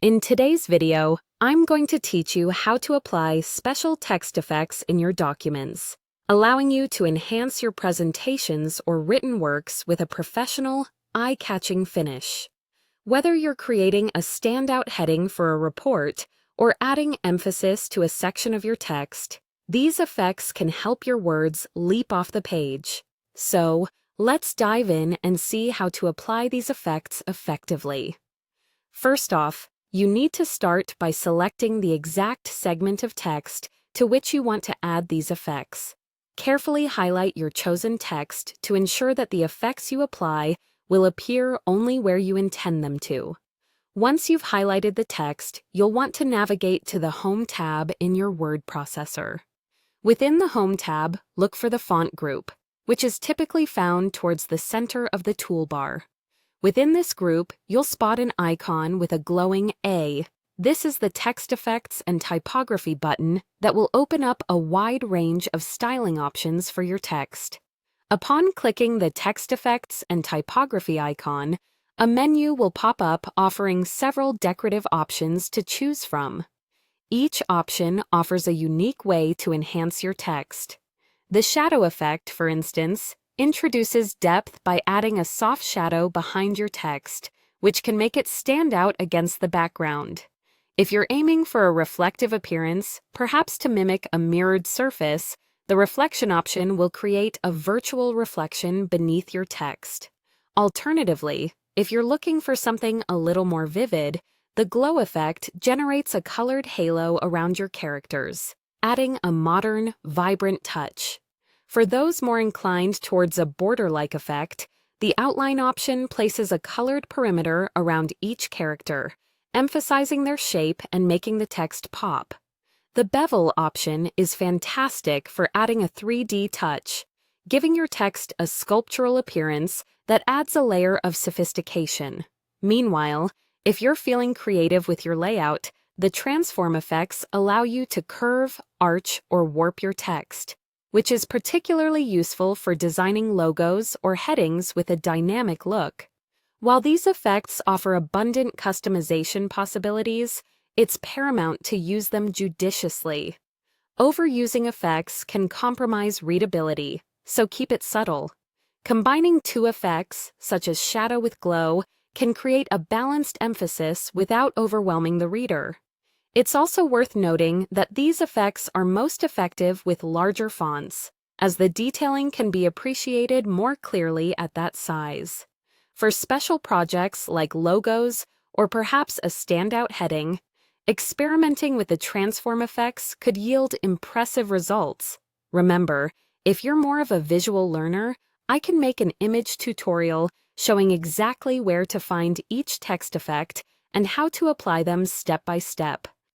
In today's video, I'm going to teach you how to apply special text effects in your documents, allowing you to enhance your presentations or written works with a professional, eye-catching finish. Whether you're creating a standout heading for a report or adding emphasis to a section of your text, these effects can help your words leap off the page. So, let's dive in and see how to apply these effects effectively. First off, you need to start by selecting the exact segment of text to which you want to add these effects. Carefully highlight your chosen text to ensure that the effects you apply will appear only where you intend them to. Once you've highlighted the text, you'll want to navigate to the Home tab in your word processor. Within the Home tab, look for the font group, which is typically found towards the center of the toolbar. Within this group, you'll spot an icon with a glowing A. This is the Text Effects and Typography button that will open up a wide range of styling options for your text. Upon clicking the Text Effects and Typography icon, a menu will pop up offering several decorative options to choose from. Each option offers a unique way to enhance your text. The shadow effect, for instance, introduces depth by adding a soft shadow behind your text, which can make it stand out against the background. If you're aiming for a reflective appearance, perhaps to mimic a mirrored surface, the reflection option will create a virtual reflection beneath your text. Alternatively, if you're looking for something a little more vivid, the glow effect generates a colored halo around your characters, adding a modern, vibrant touch. For those more inclined towards a border-like effect, the outline option places a colored perimeter around each character, emphasizing their shape and making the text pop. The bevel option is fantastic for adding a 3D touch, giving your text a sculptural appearance that adds a layer of sophistication. Meanwhile, if you're feeling creative with your layout, the transform effects allow you to curve, arch, or warp your text, which is particularly useful for designing logos or headings with a dynamic look. While these effects offer abundant customization possibilities, it's paramount to use them judiciously. Overusing effects can compromise readability, so keep it subtle. Combining two effects, such as shadow with glow, can create a balanced emphasis without overwhelming the reader. It's also worth noting that these effects are most effective with larger fonts, as the detailing can be appreciated more clearly at that size. For special projects like logos or perhaps a standout heading, experimenting with the transform effects could yield impressive results. Remember, if you're more of a visual learner, I can make an image tutorial showing exactly where to find each text effect and how to apply them step by step.